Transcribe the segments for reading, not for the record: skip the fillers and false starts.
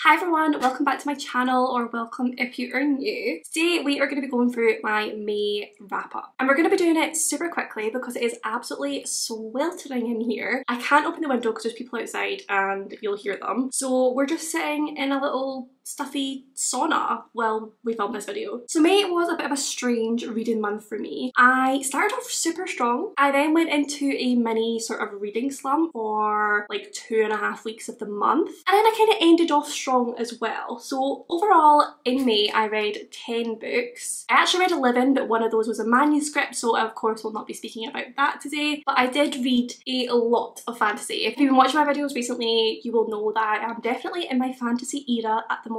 Hi everyone, welcome back to my channel, or welcome if you are new. Today we are going to be going through my May wrap up, and we're going to be doing it super quickly because it is absolutely sweltering in here. I can't open the window because there's people outside and you'll hear them, so we're just sitting in a little stuffy sauna while we film this video. So May was a bit of a strange reading month for me. I started off super strong. I then went into a mini sort of reading slump for like 2.5 weeks of the month, and then I kind of ended off strong as well. So overall in May I read 10 books. I actually read 11, but one of those was a manuscript, so I of course will not be speaking about that today. But I did read a lot of fantasy. If you've been watching my videos recently, you will know that I am definitely in my fantasy era at the moment.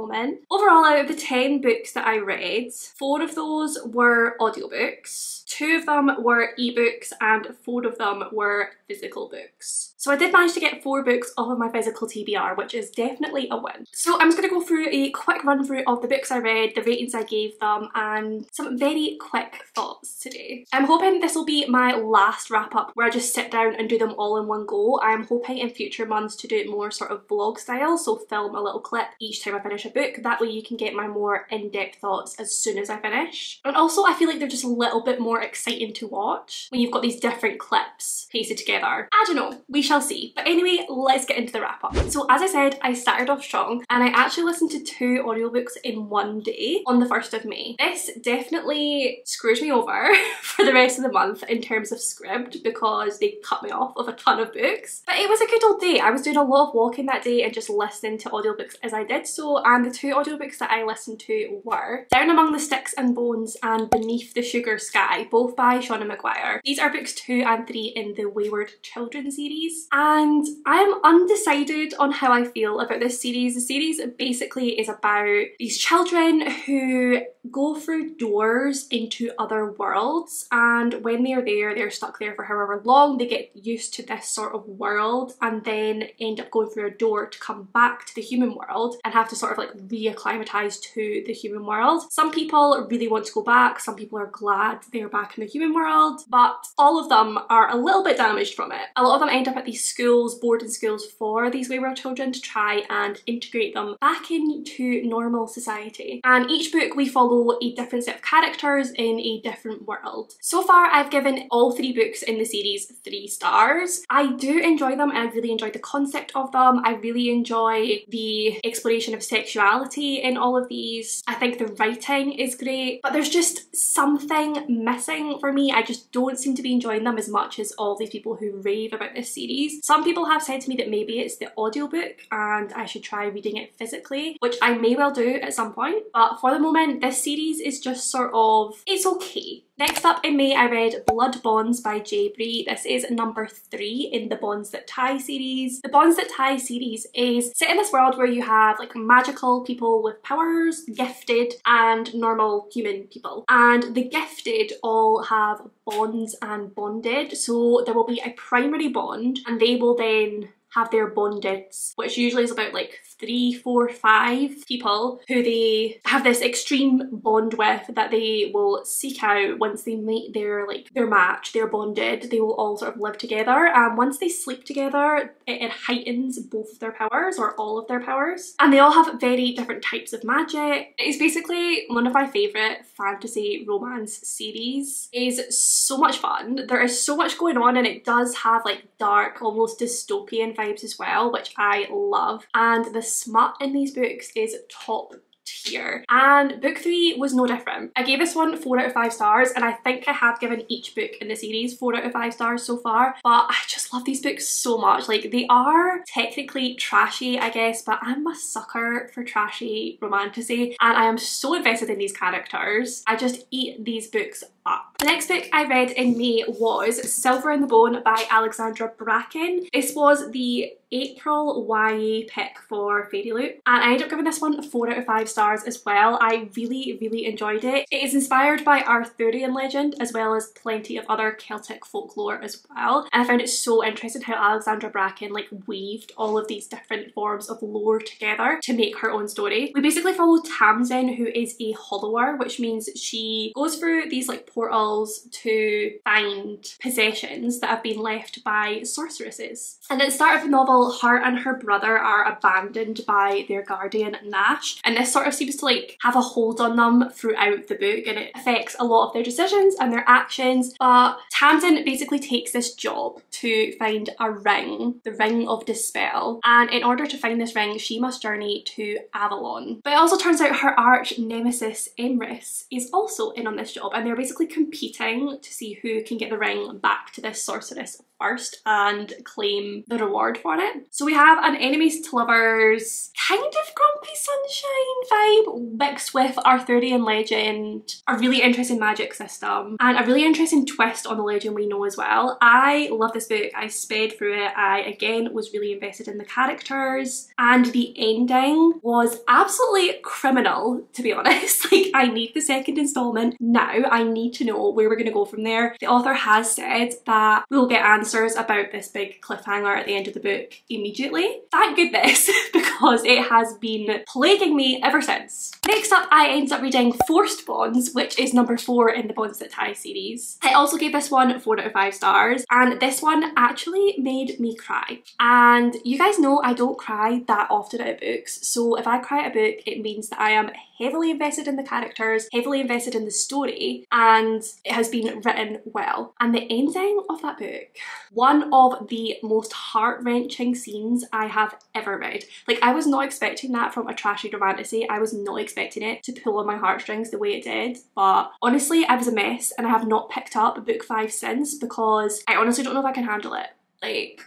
Overall, out of the 10 books that I read, 4 of those were audiobooks, 2 of them were ebooks, and 4 of them were physical books. So I did manage to get 4 books off of my physical TBR, which is definitely a win. So I'm just going to go through a quick run through of the books I read, the ratings I gave them, and some very quick thoughts today. I'm hoping this will be my last wrap up where I just sit down and do them all in one go. I'm hoping in future months to do it more sort of vlog style, so film a little clip each time I finish a book. That way you can get my more in-depth thoughts as soon as I finish. And also I feel like they're just a little bit more exciting to watch when you've got these different clips pasted together. I don't know, we shall see. But anyway, let's get into the wrap up. So as I said, I started off strong and I actually listened to 2 audiobooks in one day on the 1st of May. This definitely screws me over for the rest of the month in terms of script because they cut me off of a ton of books. But it was a good old day. I was doing a lot of walking that day and just listening to audiobooks as I did so, and the 2 audiobooks that I listened to were Down Among the Sticks and Bones and Beneath the Sugar Sky, both by Shauna Maguire. These are books 2 and 3 in the Wayward Children series, and I'm undecided on how I feel about this series. The series basically is about these children who go through doors into other worlds, and when they're there, they're stuck there for however long. They get used to this sort of world and then end up going through a door to come back to the human world and have to sort of like reacclimatise to the human world. Some people really want to go back, some people are glad they're back in the human world, but all of them are a little bit damaged from it. A lot of them end up at these schools, boarding schools for these wayward children to try and integrate them back into normal society. And each book we follow a different set of characters in a different world. So far I've given all 3 books in the series 3 stars. I do enjoy them and I really enjoy the concept of them. I really enjoy the exploration of sexuality in all of these. I think the writing is great, but there's just something missing for me. I just don't seem to be enjoying them as much as all these people who rave about this series. Some people have said to me that maybe it's the audiobook and I should try reading it physically, which I may well do at some point, but for the moment this series is just sort of, it's okay. Next up in May I read Bloodbornes by J. Bree. This is number 3 in the Bonds That Tie series. The Bonds That Tie series is set in this world where you have like magical people with powers, gifted, and normal human people. And the gifted all have bonds and bonded, so there will be a primary bond and they will then have their bonded, which usually is about like 3, 4, 5 people who they have this extreme bond with that they will seek out once they meet their match, their bonded. They will all sort of live together, and once they sleep together it heightens both of their powers or all of their powers, and they all have very different types of magic. It's basically one of my favourite fantasy romance series. It is so much fun. There is so much going on and it does have like dark, almost dystopian vibes as well, which I love, and the smut in these books is top tier. And book 3 was no different. I gave this one 4 out of 5 stars, and I think I have given each book in the series 4 out of 5 stars so far, but I just love these books so much. Like, they are technically trashy, I guess, but I'm a sucker for trashy romantasy and I am so invested in these characters. I just eat these books up. The next book I read in May was Silver in the Bone by Alexandra Bracken. This was the April YA pick for Fairyloot, and I ended up giving this one 4 out of 5 stars as well. I really enjoyed it. It is inspired by Arthurian legend as well as plenty of other Celtic folklore as well, and I found it so interesting how Alexandra Bracken like weaved all of these different forms of lore together to make her own story. We basically follow Tamsin, who is a hollower, which means she goes through these like portals to find possessions that have been left by sorceresses. And at the start of the novel girl, her and her brother are abandoned by their guardian Nash, and this sort of seems to like have a hold on them throughout the book, and it affects a lot of their decisions and their actions. But Tamsin basically takes this job to find a ring, the Ring of Dispel, and in order to find this ring she must journey to Avalon. But it also turns out her arch nemesis Emrys is also in on this job, and they're basically competing to see who can get the ring back to this sorceress first and claim the reward for it. So we have an enemies to lovers kind of Grumpy Sunshine vibe mixed with Arthurian legend, a really interesting magic system, and a really interesting twist on the legend we know as well. I love this book. I sped through it. I again was really invested in the characters, and the ending was absolutely criminal, to be honest. Like, I need the second installment now. I need to know where we're going to go from there. The author has said that we'll get answers about this big cliffhanger at the end of the book immediately. Thank goodness, because it has been plaguing me ever since. Next up, I ended up reading Forced Bonds, which is number 4 in the Bonds That Tie series. I also gave this one 4 out of 5 stars, and this one actually made me cry. And you guys know I don't cry that often at books, so if I cry at a book, it means that I am heavily invested in the characters, heavily invested in the story, and it has been written well. And the ending of that book, one of the most heart-wrenching scenes I have ever read. Like, I was not expecting that from a trashy romantasy. I was not expecting it to pull on my heartstrings the way it did, but honestly I was a mess, and I have not picked up book 5 since because I honestly don't know if I can handle it. Like,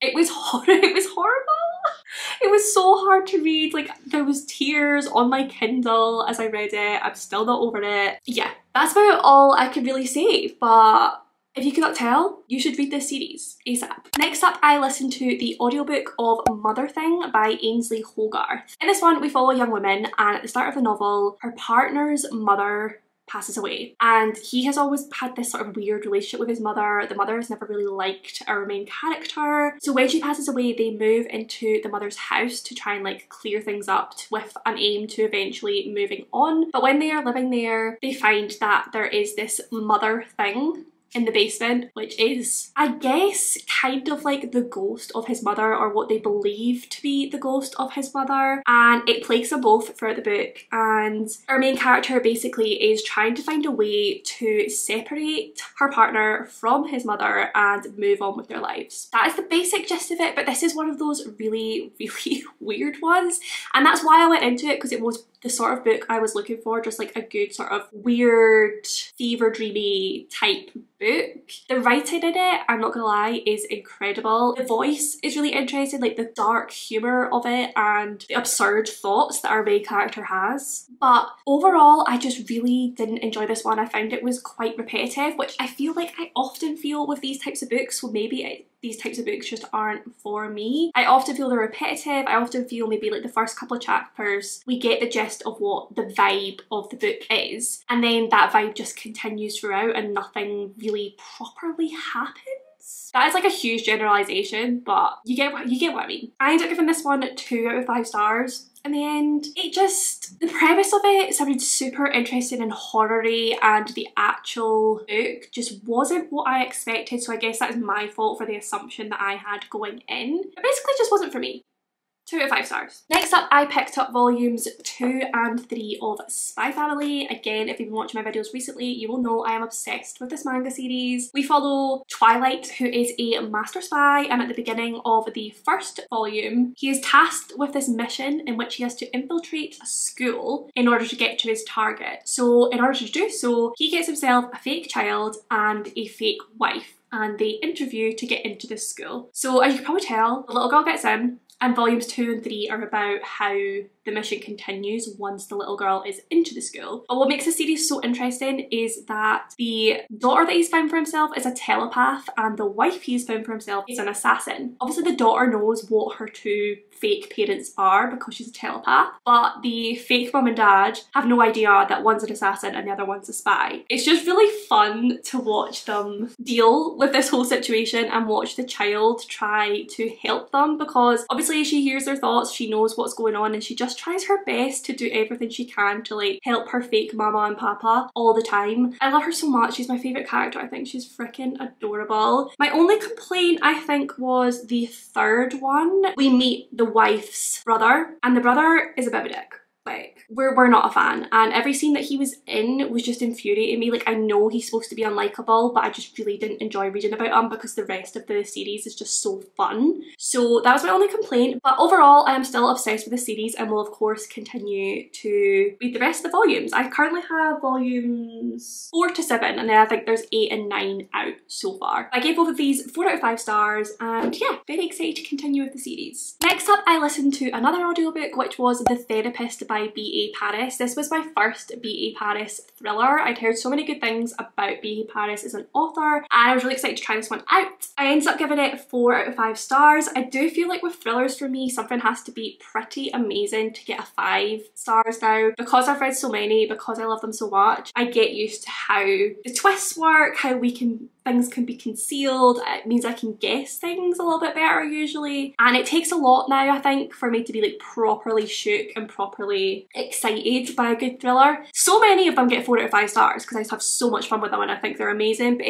it was it was horrible. It was so hard to read. Like, there was tears on my Kindle as I read it. I'm still not over it. Yeah, that's about all I could really say, but if you cannot tell, you should read this series ASAP. Next up, I listened to the audiobook of Mother Thing by Ainsley Hogarth. In this one, we follow a young woman, and at the start of the novel, her partner's mother passes away, and he has always had this sort of weird relationship with his mother. The mother has never really liked our main character, so when she passes away they move into the mother's house to try and like clear things up with an aim to eventually moving on. But when they are living there, they find that there is this mother thing in the basement, which is, I guess, kind of like the ghost of his mother, or what they believe to be the ghost of his mother, and it plagues them both throughout the book. And our main character basically is trying to find a way to separate her partner from his mother and move on with their lives. That is the basic gist of it, but this is one of those really, really weird ones, and that's why I went into it, because it was the sort of book I was looking for, just like a good sort of weird, fever dreamy type book. The writing in it, I'm not gonna lie, is incredible. The voice is really interesting, like the dark humour of it and the absurd thoughts that our main character has. But overall, I just really didn't enjoy this one. I found it was quite repetitive, which I feel like I often feel with these types of books, so maybe these types of books just aren't for me. I often feel they're repetitive. I often feel maybe like the first couple of chapters we get the gist of what the vibe of the book is, and then that vibe just continues throughout and nothing really properly happens. That is like a huge generalisation, but you get what I mean. I ended up giving this one 2 out of 5 stars. In the end, the premise of it sounded super interesting and horror-y, and the actual book just wasn't what I expected, so I guess that is my fault for the assumption that I had going in. It basically just wasn't for me. 2 out of 5 stars. Next up, I picked up volumes 2 and 3 of Spy Family. Again, if you've been watching my videos recently, you will know I am obsessed with this manga series. We follow Twilight, who is a master spy, and at the beginning of the first volume, he is tasked with this mission in which he has to infiltrate a school in order to get to his target. So in order to do so, he gets himself a fake child and a fake wife, and they interview to get into this school. So as you can probably tell, the little girl gets in, and volumes 2 and 3 are about how the mission continues once the little girl is into the school. But what makes the series so interesting is that the daughter that he's found for himself is a telepath, and the wife he's found for himself is an assassin. Obviously the daughter knows what her 2 fake parents are because she's a telepath, but the fake mum and dad have no idea that one's an assassin and the other one's a spy. It's just really fun to watch them deal with this whole situation and watch the child try to help them, because obviously Obviously she hears their thoughts, she knows what's going on, and she just tries her best to do everything she can to like help her fake mama and papa all the time. I love her so much. She's my favourite character. I think she's freaking adorable. My only complaint I think was the third one. We meet the wife's brother, and the brother is a bit of a dick. Like, we're not a fan, and every scene that he was in was just infuriating me. Like, I know he's supposed to be unlikable, but I just really didn't enjoy reading about him because the rest of the series is just so fun. So that was my only complaint, but overall I am still obsessed with the series and will of course continue to read the rest of the volumes. I currently have volumes 4 to 7, and then I think there's 8 and 9 out so far. I gave both of these 4 out of 5 stars, and yeah, very excited to continue with the series. Next up, I listened to another audiobook, which was The Therapist by B.A. Paris. This was my first B.A. Paris thriller. I'd heard so many good things about B.A. Paris as an author, and I was really excited to try this one out. I ended up giving it 4 out of 5 stars. I do feel like with thrillers for me, something has to be pretty amazing to get a 5 stars now. Because I've read so many, because I love them so much, I get used to how the twists work, how things can be concealed. It means I can guess things a little bit better usually, and it takes a lot now I think for me to be like properly shook and properly excited by a good thriller. So many of them get 4 out of 5 stars because I just have so much fun with them and I think they're amazing, but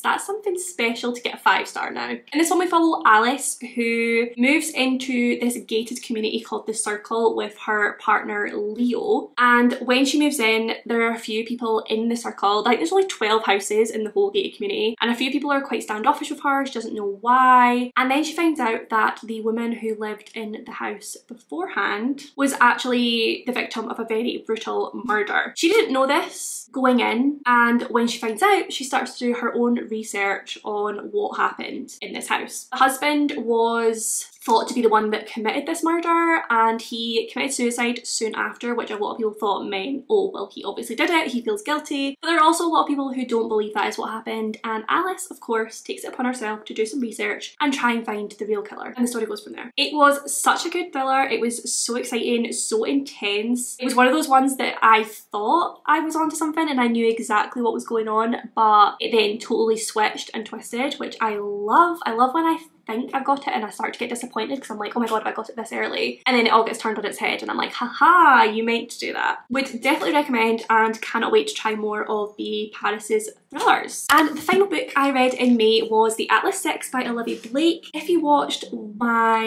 that's something special to get a 5 star now. In this one we follow Alice, who moves into this gated community called The Circle with her partner Leo, and when she moves in there are a few people in the circle. Like, there's only 12 houses in the whole gated community, and a few people are quite standoffish with her. She doesn't know why, and then she finds out that the woman who lived in the house beforehand was actually the victim of a very brutal murder. She didn't know this going in, and when she finds out, she starts to do her own research on what happened in this house. The husband was thought to be the one that committed this murder, and he committed suicide soon after, which a lot of people thought meant, oh well, he obviously did it, he feels guilty. But there are also a lot of people who don't believe that is what happened, and Alice of course takes it upon herself to do some research and try and find the real killer, and the story goes from there. It was such a good thriller. It was so exciting, so intense. It was one of those ones that I thought I was onto something and I knew exactly what was going on, but it then totally switched and twisted, which I love. I love when I think I've got it and I start to get disappointed because I'm like, oh my god, have I got it this early? And then it all gets turned on its head and I'm like, haha, you meant to do that. Would definitely recommend, and cannot wait to try more of B.A. Paris's thrillers. And the final book I read in May was The Atlas Slump by Olivia Blake. If you watched my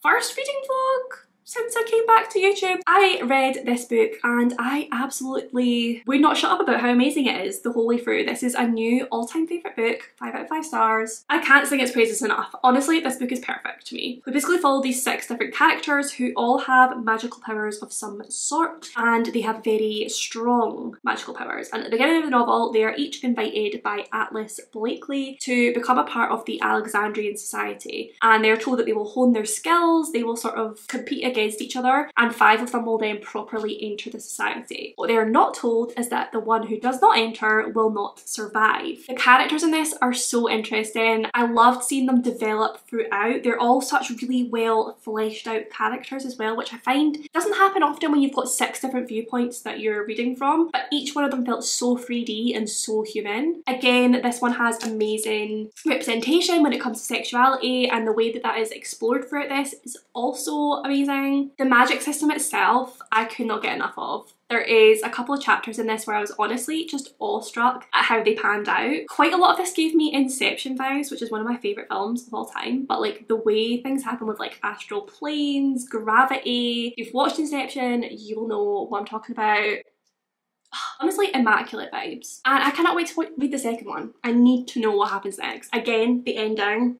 first reading vlog since I came back to YouTube, I read this book and I absolutely would not shut up about how amazing it is the whole way through. This is a new all-time favourite book, 5 out of 5 stars. I can't sing its praises enough. Honestly, this book is perfect to me. We basically follow these 6 different characters who all have magical powers of some sort, and they have very strong magical powers. And at the beginning of the novel, they are each invited by Atlas Blakely to become a part of the Alexandrian Society, and they're told that they will hone their skills, they will sort of compete against each other, and 5 of them will then properly enter the society. What they are not told is that the one who does not enter will not survive. The characters in this are so interesting. I loved seeing them develop throughout. They're all such really well fleshed out characters as well, which I find doesn't happen often when you've got 6 different viewpoints that you're reading from, but each one of them felt so 3D and so human. Again, this one has amazing representation when it comes to sexuality, and the way that that is explored throughout this is also amazing. The magic system itself, I could not get enough of. There is a couple of chapters in this where I was honestly just awestruck at how they panned out. Quite a lot of this gave me Inception vibes, which is one of my favourite films of all time, but like the way things happen with like astral planes, gravity. If you've watched Inception, you will know what I'm talking about. Honestly, immaculate vibes. And I cannot wait to read the second one. I need to know what happens next. Again, the ending.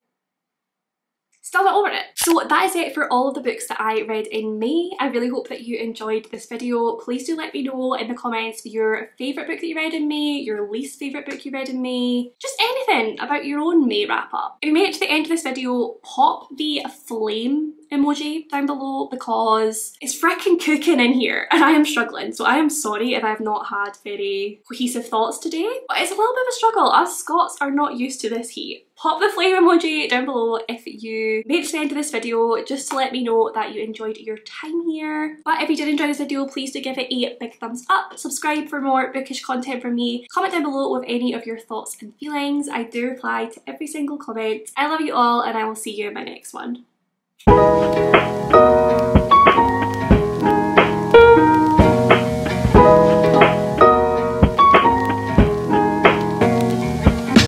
Still not over it. So that is it for all of the books that I read in May. I really hope that you enjoyed this video. Please do let me know in the comments your favourite book that you read in May, your least favourite book you read in May, just anything about your own May wrap up. If you made it to the end of this video, pop the flame emoji down below because it's freaking cooking in here and I am struggling, so I am sorry if I have not had very cohesive thoughts today, but it's a little bit of a struggle. Us Scots are not used to this heat. Pop the flame emoji down below if you made it to the end of this video, just to let me know that you enjoyed your time here. But if you did enjoy this video, please do give it a big thumbs up, subscribe for more bookish content from me, comment down below with any of your thoughts and feelings. I do reply to every single comment. I love you all and I will see you in my next one.